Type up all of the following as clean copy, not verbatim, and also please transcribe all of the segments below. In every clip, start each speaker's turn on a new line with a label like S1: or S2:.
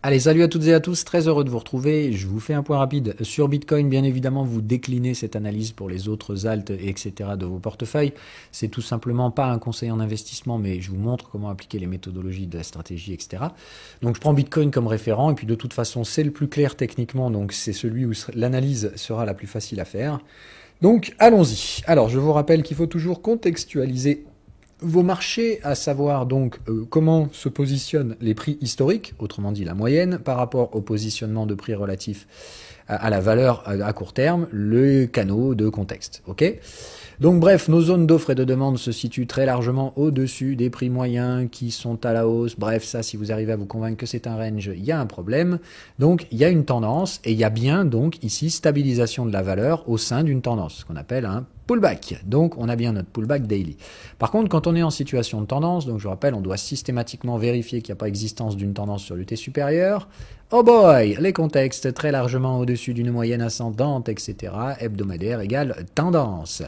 S1: Allez, salut à toutes et à tous, très heureux de vous retrouver. Je vous fais un point rapide sur Bitcoin. Bien évidemment, vous déclinez cette analyse pour les autres alts, etc. de vos portefeuilles. C'est tout simplement pas un conseil en investissement, mais je vous montre comment appliquer les méthodologies de la stratégie, etc. Donc, je prends Bitcoin comme référent, et puis de toute façon, c'est le plus clair techniquement, donc c'est celui où l'analyse sera la plus facile à faire. Donc, allons-y. Alors, je vous rappelle qu'il faut toujours contextualiser vos marchés, à savoir donc comment se positionnent les prix historiques, autrement dit la moyenne, par rapport au positionnement de prix relatif à la valeur à court terme, le canot de contexte. Ok. Donc bref, nos zones d'offre et de demande se situent très largement au-dessus des prix moyens qui sont à la hausse. Bref, ça, si vous arrivez à vous convaincre que c'est un range, il y a un problème. Donc il y a une tendance et il y a bien donc ici stabilisation de la valeur au sein d'une tendance, ce qu'on appelle un pullback. Donc on a bien notre pullback daily. Par contre, quand on est en situation de tendance, donc je vous rappelle, on doit systématiquement vérifier qu'il n'y a pas existence d'une tendance sur l'UT supérieure. Oh boy, les contextes très largement au-dessus d'une moyenne ascendante, etc. Hebdomadaire égale tendance.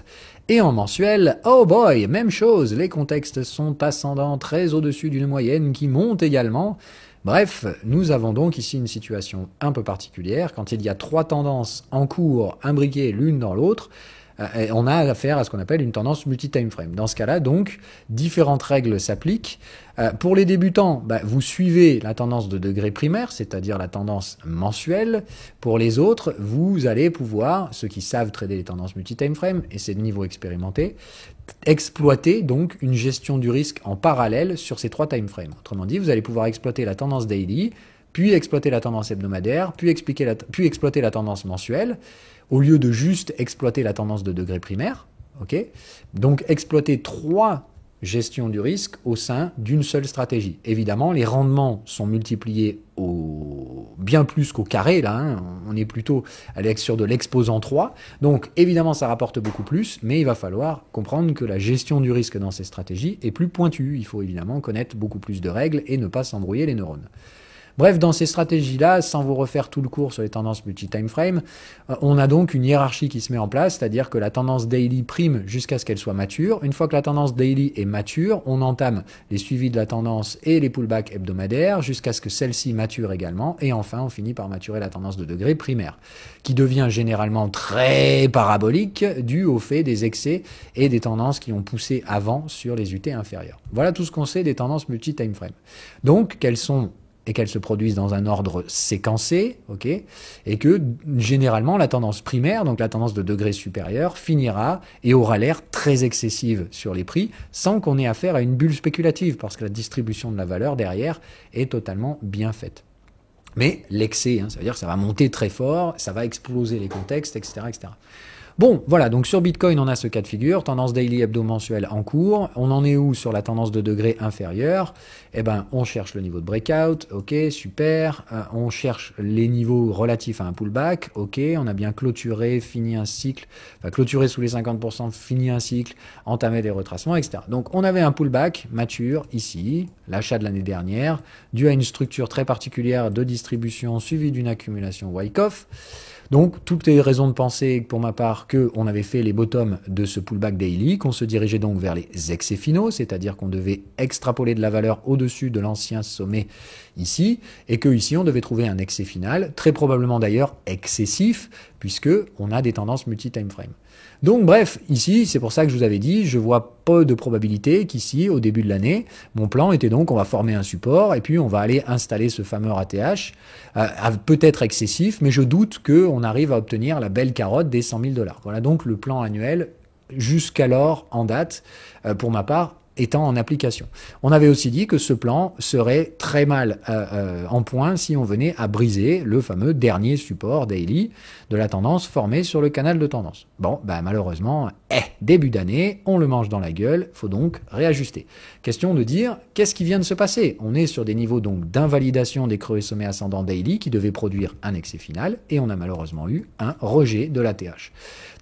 S1: Et en mensuel, oh boy, même chose, les contextes sont ascendants très au-dessus d'une moyenne qui monte également. Bref, nous avons donc ici une situation un peu particulière. Quand il y a trois tendances en cours, imbriquées l'une dans l'autre, on a affaire à ce qu'on appelle une tendance multi-time frame. Dans ce cas-là, donc, différentes règles s'appliquent. Pour les débutants, vous suivez la tendance de degré primaire, c'est-à-dire la tendance mensuelle. Pour les autres, vous allez pouvoir, ceux qui savent trader les tendances multi-time frame, et c'est de niveau expérimenté, exploiter donc une gestion du risque en parallèle sur ces trois time frames. Autrement dit, vous allez pouvoir exploiter la tendance daily, puis exploiter la tendance hebdomadaire, puis exploiter la tendance mensuelle, au lieu de juste exploiter la tendance de degré primaire. Okay. Donc exploiter trois gestions du risque au sein d'une seule stratégie. Évidemment, les rendements sont multipliés bien plus qu'au carré, là, hein. On est plutôt sur de l'exposant 3. Donc évidemment, ça rapporte beaucoup plus, mais il va falloir comprendre que la gestion du risque dans ces stratégies est plus pointue. Il faut évidemment connaître beaucoup plus de règles et ne pas s'embrouiller les neurones. Bref, dans ces stratégies-là, sans vous refaire tout le cours sur les tendances multi-time frame, on a donc une hiérarchie qui se met en place, c'est-à-dire que la tendance daily prime jusqu'à ce qu'elle soit mature. Une fois que la tendance daily est mature, on entame les suivis de la tendance et les pullbacks hebdomadaires jusqu'à ce que celle-ci mature également. Et enfin, on finit par maturer la tendance de degré primaire, qui devient généralement très parabolique dû au fait des excès et des tendances qui ont poussé avant sur les UT inférieures. Voilà tout ce qu'on sait des tendances multi-time frame. Donc, quelles sont et qu'elles se produisent dans un ordre séquencé, ok, et que généralement la tendance primaire, donc la tendance de degré supérieur, finira et aura l'air très excessive sur les prix, sans qu'on ait affaire à une bulle spéculative, parce que la distribution de la valeur derrière est totalement bien faite. Mais l'excès, ça veut dire que ça va monter très fort, ça va exploser les contextes, etc., etc. Bon, voilà, donc sur Bitcoin, on a ce cas de figure, tendance daily hebdo-mensuelle en cours. On en est où sur la tendance de degré inférieur? Eh ben, on cherche le niveau de breakout, ok, super. On cherche les niveaux relatifs à un pullback, ok. On a bien clôturé, fini un cycle, clôturé sous les 50%, fini un cycle, entamé des retracements, etc. Donc, on avait un pullback mature ici, l'achat de l'année dernière, dû à une structure très particulière de distribution suivie d'une accumulation Wyckoff. Donc, toutes les raisons de penser, pour ma part, qu'on avait fait les bottoms de ce pullback daily, qu'on se dirigeait donc vers les excès finaux, c'est-à-dire qu'on devait extrapoler de la valeur au-dessus de l'ancien sommet ici, et que ici on devait trouver un excès final, très probablement d'ailleurs excessif, puisque on a des tendances multi-time frame. Donc bref, ici, c'est pour ça que je vous avais dit, je vois peu de probabilité qu'ici, au début de l'année, mon plan était donc, on va former un support, et puis on va aller installer ce fameux ATH, peut-être excessif, mais je doute qu'on arrive à obtenir la belle carotte des 100 000 $. Voilà donc le plan annuel, jusqu'alors en date, pour ma part, étant en application. On avait aussi dit que ce plan serait très mal en point si on venait à briser le fameux dernier support daily de la tendance formée sur le canal de tendance. Bon, malheureusement, début d'année, on le mange dans la gueule, faut donc réajuster. Question de dire, qu'est-ce qui vient de se passer? On est sur des niveaux donc d'invalidation des creux et sommets ascendants daily qui devaient produire un excès final, et on a malheureusement eu un rejet de l'ATH.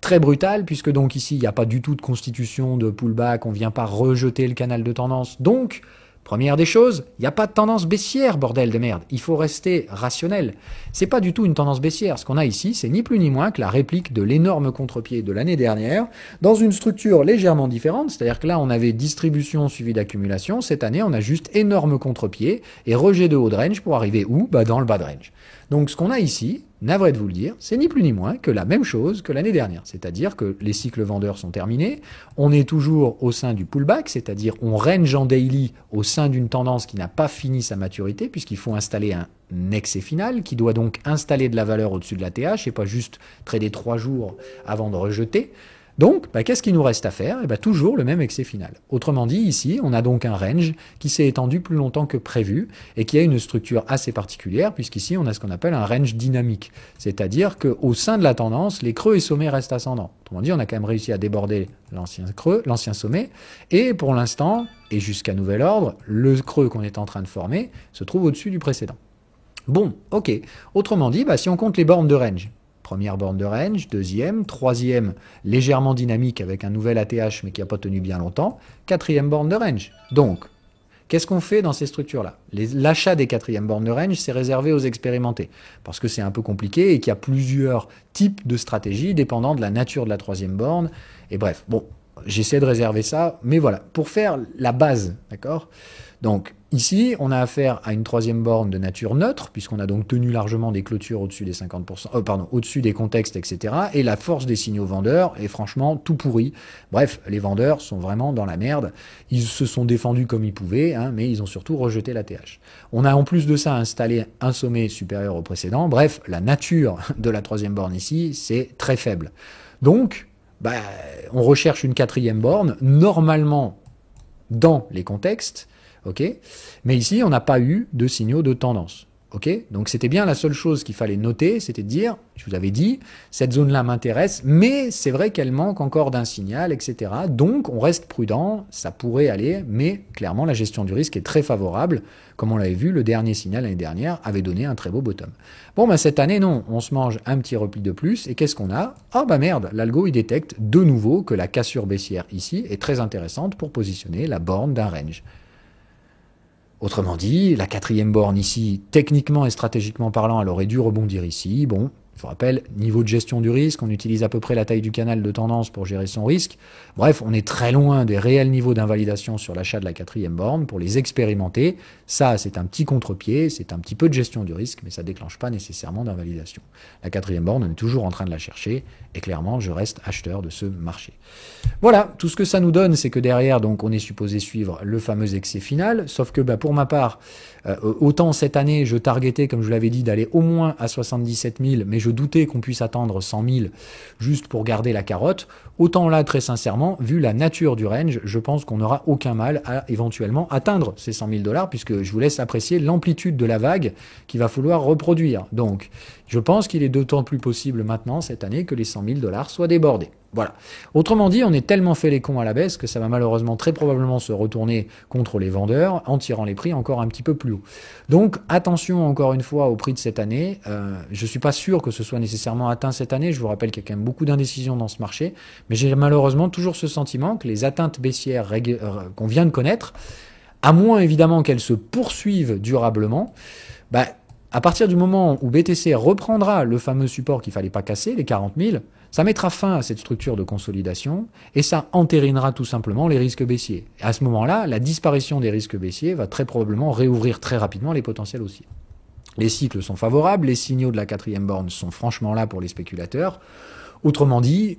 S1: Très brutal, puisque donc ici, il n'y a pas du tout de constitution de pullback, on ne vient pas rejeter le canal de tendance, donc Première des choses, il n'y a pas de tendance baissière, bordel de merde. Il faut rester rationnel. C'est pas du tout une tendance baissière. Ce qu'on a ici, c'est ni plus ni moins que la réplique de l'énorme contre-pied de l'année dernière dans une structure légèrement différente. C'est-à-dire que là, on avait distribution suivie d'accumulation. Cette année, on a juste énorme contre-pied et rejet de haut de range pour arriver où? Dans le bas de range. Donc, ce qu'on a ici, navré de vous le dire, c'est ni plus ni moins que la même chose que l'année dernière. C'est-à-dire que les cycles vendeurs sont terminés. On est toujours au sein du pullback, c'est-à-dire on range en daily au sein d'une tendance qui n'a pas fini sa maturité, puisqu'il faut installer un excès final, qui doit donc installer de la valeur au-dessus de la TH, et pas juste trader 3 jours avant de rejeter. Donc, qu'est-ce qu'il nous reste à faire? Toujours le même excès final. Autrement dit, ici, on a donc un range qui s'est étendu plus longtemps que prévu et qui a une structure assez particulière, puisqu'ici, on a ce qu'on appelle un range dynamique. C'est-à-dire qu'au sein de la tendance, les creux et sommets restent ascendants. Autrement dit, on a quand même réussi à déborder l'ancien creux, l'ancien sommet, et pour l'instant, et jusqu'à nouvel ordre, le creux qu'on est en train de former se trouve au-dessus du précédent. Bon, ok. Autrement dit, si on compte les bornes de range, première borne de range, deuxième, troisième, légèrement dynamique avec un nouvel ATH mais qui n'a pas tenu bien longtemps, quatrième borne de range. Donc, qu'est-ce qu'on fait dans ces structures-là? L'achat des quatrièmes bornes de range, c'est réservé aux expérimentés, parce que c'est un peu compliqué et qu'il y a plusieurs types de stratégies dépendant de la nature de la troisième borne. Et bref, bon, j'essaie de réserver ça, mais voilà, pour faire la base, d'accord? Donc, ici, on a affaire à une troisième borne de nature neutre, puisqu'on a donc tenu largement des clôtures au-dessus des 50%, au-dessus des contextes, etc. Et la force des signaux vendeurs est franchement tout pourri. Bref, les vendeurs sont vraiment dans la merde. Ils se sont défendus comme ils pouvaient, mais ils ont surtout rejeté la TH. On a en plus de ça installé un sommet supérieur au précédent. Bref, la nature de la troisième borne ici, c'est très faible. Donc, on recherche une quatrième borne, normalement dans les contextes, ok, mais ici, on n'a pas eu de signaux de tendance. Ok, donc c'était bien la seule chose qu'il fallait noter, c'était de dire, je vous avais dit, cette zone-là m'intéresse, mais c'est vrai qu'elle manque encore d'un signal, etc. Donc on reste prudent, ça pourrait aller, mais clairement la gestion du risque est très favorable. Comme on l'avait vu, le dernier signal l'année dernière avait donné un très beau bottom. Bon, cette année, non, on se mange un petit repli de plus, et qu'est-ce qu'on a? Merde, l'algo il détecte de nouveau que la cassure baissière ici est très intéressante pour positionner la borne d'un range. Autrement dit, la quatrième borne ici, techniquement et stratégiquement parlant, elle aurait dû rebondir ici. Bon, je vous rappelle, niveau de gestion du risque, on utilise à peu près la taille du canal de tendance pour gérer son risque. Bref, on est très loin des réels niveaux d'invalidation sur l'achat de la quatrième borne pour les expérimenter. Ça, c'est un petit contre-pied, c'est un petit peu de gestion du risque, mais ça ne déclenche pas nécessairement d'invalidation. La quatrième borne, on est toujours en train de la chercher, et clairement, je reste acheteur de ce marché. Voilà, tout ce que ça nous donne, c'est que derrière, donc, on est supposé suivre le fameux excès final, sauf que pour ma part, autant cette année, je targetais, comme je l'avais dit, d'aller au moins à 77 000, mais je doutais qu'on puisse attendre 100 000 juste pour garder la carotte. Autant là, très sincèrement, vu la nature du range, je pense qu'on n'aura aucun mal à éventuellement atteindre ces 100 000 $, puisque je vous laisse apprécier l'amplitude de la vague qu'il va falloir reproduire. Donc, je pense qu'il est d'autant plus possible maintenant, cette année, que les 100 000 $ soient débordés. Voilà. Autrement dit, on est tellement fait les cons à la baisse que ça va malheureusement très probablement se retourner contre les vendeurs en tirant les prix encore un petit peu plus haut. Donc attention encore une fois au prix de cette année. Je suis pas sûr que ce soit nécessairement atteint cette année. Je vous rappelle qu'il y a quand même beaucoup d'indécisions dans ce marché. Mais j'ai malheureusement toujours ce sentiment que les atteintes baissières qu'on vient de connaître, à moins évidemment qu'elles se poursuivent durablement, à partir du moment où BTC reprendra le fameux support qu'il fallait pas casser, les 40 000, ça mettra fin à cette structure de consolidation et ça entérinera tout simplement les risques baissiers. Et à ce moment-là, la disparition des risques baissiers va très probablement réouvrir très rapidement les potentiels haussiers. Les cycles sont favorables, les signaux de la quatrième borne sont franchement là pour les spéculateurs. Autrement dit,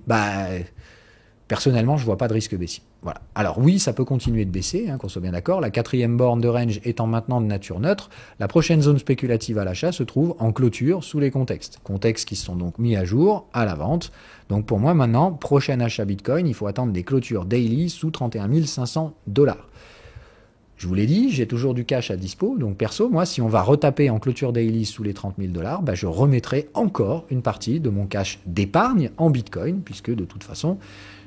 S1: personnellement, je ne vois pas de risque baissier. Voilà. Alors oui, ça peut continuer de baisser, qu'on soit bien d'accord. La quatrième borne de range étant maintenant de nature neutre, la prochaine zone spéculative à l'achat se trouve en clôture sous les contextes. Contextes qui sont donc mis à jour à la vente. Donc pour moi maintenant, prochain achat Bitcoin, il faut attendre des clôtures daily sous 31 500 $. Je vous l'ai dit, j'ai toujours du cash à dispo, donc perso, moi, si on va retaper en clôture daily sous les 30 000 $, je remettrai encore une partie de mon cash d'épargne en Bitcoin, puisque de toute façon,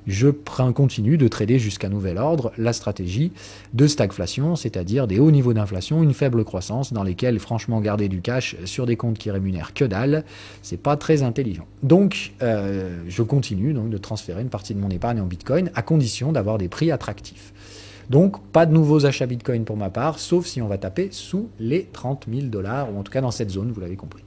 S1: je continue de trader jusqu'à nouvel ordre la stratégie de stagflation, c'est-à-dire des hauts niveaux d'inflation, une faible croissance, dans lesquels, franchement, garder du cash sur des comptes qui rémunèrent que dalle, c'est pas très intelligent. Donc, je continue donc de transférer une partie de mon épargne en Bitcoin, à condition d'avoir des prix attractifs. Donc, pas de nouveaux achats Bitcoin pour ma part, sauf si on va taper sous les 30 000 $, ou en tout cas dans cette zone, vous l'avez compris.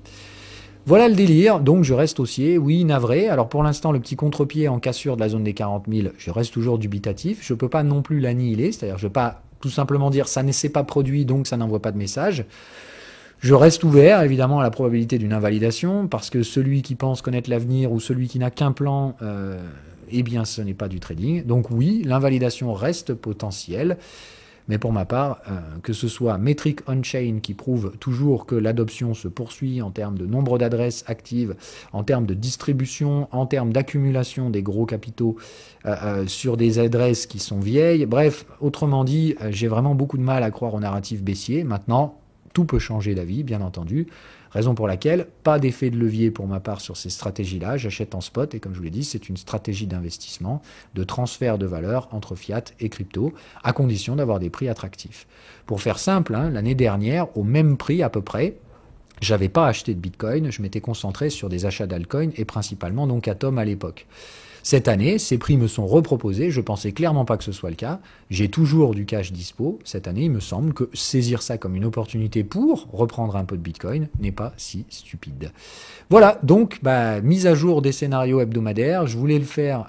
S1: Voilà le délire, donc je reste haussier, oui, navré. Alors pour l'instant, le petit contre-pied en cassure de la zone des 40 000, je reste toujours dubitatif. Je ne peux pas non plus l'annihiler, c'est-à-dire je ne peux pas tout simplement dire ça ne s'est pas produit, donc ça n'envoie pas de message. Je reste ouvert, évidemment, à la probabilité d'une invalidation, parce que celui qui pense connaître l'avenir ou celui qui n'a qu'un plan, eh bien ce n'est pas du trading. Donc oui, l'invalidation reste potentielle. Mais pour ma part, que ce soit Metric On-Chain qui prouve toujours que l'adoption se poursuit en termes de nombre d'adresses actives, en termes de distribution, en termes d'accumulation des gros capitaux sur des adresses qui sont vieilles. Bref, autrement dit, j'ai vraiment beaucoup de mal à croire au narratif baissier. Maintenant, tout peut changer d'avis, bien entendu. Raison pour laquelle, pas d'effet de levier pour ma part sur ces stratégies-là. J'achète en spot et comme je vous l'ai dit, c'est une stratégie d'investissement, de transfert de valeur entre fiat et crypto, à condition d'avoir des prix attractifs. Pour faire simple, l'année dernière, au même prix à peu près, j'avais pas acheté de Bitcoin, je m'étais concentré sur des achats d'altcoin et principalement donc Atom à l'époque. Cette année, ces prix me sont reproposés, je pensais clairement pas que ce soit le cas. J'ai toujours du cash dispo. Cette année, il me semble que saisir ça comme une opportunité pour reprendre un peu de Bitcoin n'est pas si stupide. Voilà, donc mise à jour des scénarios hebdomadaires. Je voulais le faire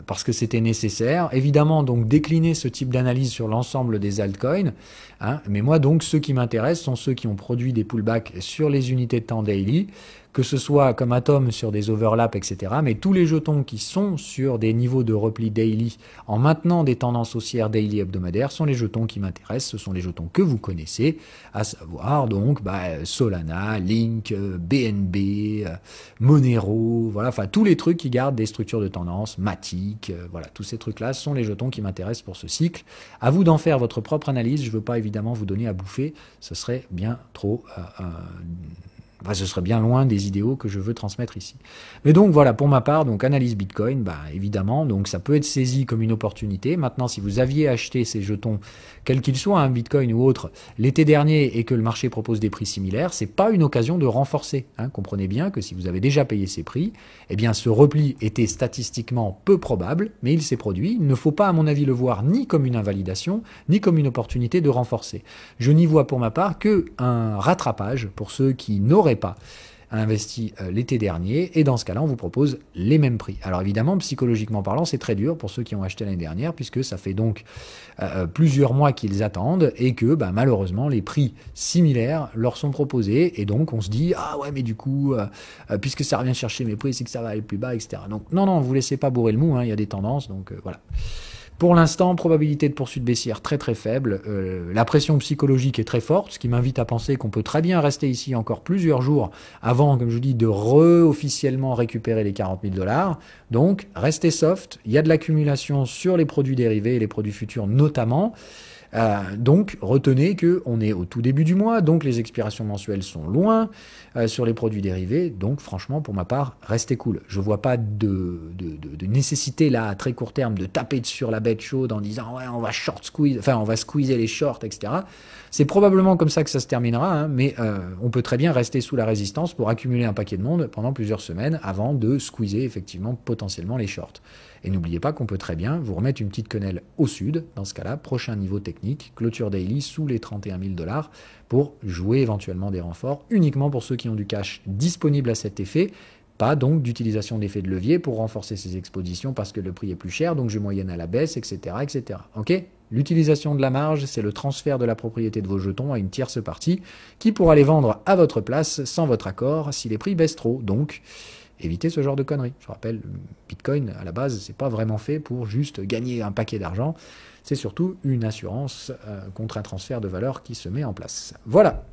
S1: parce que c'était nécessaire. Évidemment, donc décliner ce type d'analyse sur l'ensemble des altcoins. Mais moi, donc, ceux qui m'intéressent sont ceux qui ont produit des pullbacks sur les unités de temps daily, que ce soit comme Atom sur des overlaps, etc. Mais tous les jetons qui sont sur des niveaux de repli daily en maintenant des tendances haussières daily hebdomadaires sont les jetons qui m'intéressent. Ce sont les jetons que vous connaissez, à savoir donc Solana, Link, BNB, Monero, voilà, enfin tous les trucs qui gardent des structures de tendance, Matic, voilà, tous ces trucs-là sont les jetons qui m'intéressent pour ce cycle. À vous d'en faire votre propre analyse. Je ne veux pas évidemment vous donner à bouffer, ce serait bien trop... ce serait bien loin des idéaux que je veux transmettre ici. Mais donc voilà, pour ma part, donc analyse Bitcoin, évidemment, donc ça peut être saisi comme une opportunité. Maintenant, si vous aviez acheté ces jetons, quels qu'ils soient, Bitcoin ou autre, l'été dernier et que le marché propose des prix similaires, c'est pas une occasion de renforcer. Comprenez bien que si vous avez déjà payé ces prix, eh bien ce repli était statistiquement peu probable, mais il s'est produit. Il ne faut pas, à mon avis, le voir ni comme une invalidation, ni comme une opportunité de renforcer. Je n'y vois pour ma part que un rattrapage pour ceux qui n'auraient pas investi l'été dernier, et dans ce cas-là, on vous propose les mêmes prix. Alors évidemment, psychologiquement parlant, c'est très dur pour ceux qui ont acheté l'année dernière, puisque ça fait donc plusieurs mois qu'ils attendent, et que malheureusement, les prix similaires leur sont proposés, et donc on se dit, ah ouais, mais du coup, puisque ça revient chercher mes prix, c'est que ça va aller plus bas, etc. Donc non, vous laissez pas bourrer le mou, il y a des tendances, donc voilà. Pour l'instant, probabilité de poursuite baissière très très faible. La pression psychologique est très forte, ce qui m'invite à penser qu'on peut très bien rester ici encore plusieurs jours avant, comme je vous dis, de officiellement récupérer les 40 000 $. Donc, restez soft. Il y a de l'accumulation sur les produits dérivés et les produits futurs notamment. Donc, retenez qu'on est au tout début du mois, donc les expirations mensuelles sont loin sur les produits dérivés. Donc, franchement, pour ma part, restez cool. Je vois pas de nécessité là à très court terme de taper sur la bête chaude en disant ouais, on va short squeeze, enfin on va squeezer les shorts, etc. C'est probablement comme ça que ça se terminera, mais on peut très bien rester sous la résistance pour accumuler un paquet de monde pendant plusieurs semaines avant de squeezer effectivement potentiellement les shorts. Et n'oubliez pas qu'on peut très bien vous remettre une petite quenelle au sud, dans ce cas-là, prochain niveau technique, clôture daily sous les 31 000 $, pour jouer éventuellement des renforts, uniquement pour ceux qui ont du cash disponible à cet effet, pas donc d'utilisation d'effet de levier pour renforcer ces expositions parce que le prix est plus cher, donc je moyenne à la baisse, etc. etc. Ok ? L'utilisation de la marge, c'est le transfert de la propriété de vos jetons à une tierce partie qui pourra les vendre à votre place sans votre accord si les prix baissent trop. Donc, évitez ce genre de conneries. Je rappelle, Bitcoin, à la base, c'est pas vraiment fait pour juste gagner un paquet d'argent. C'est surtout une assurance contre un transfert de valeur qui se met en place. Voilà.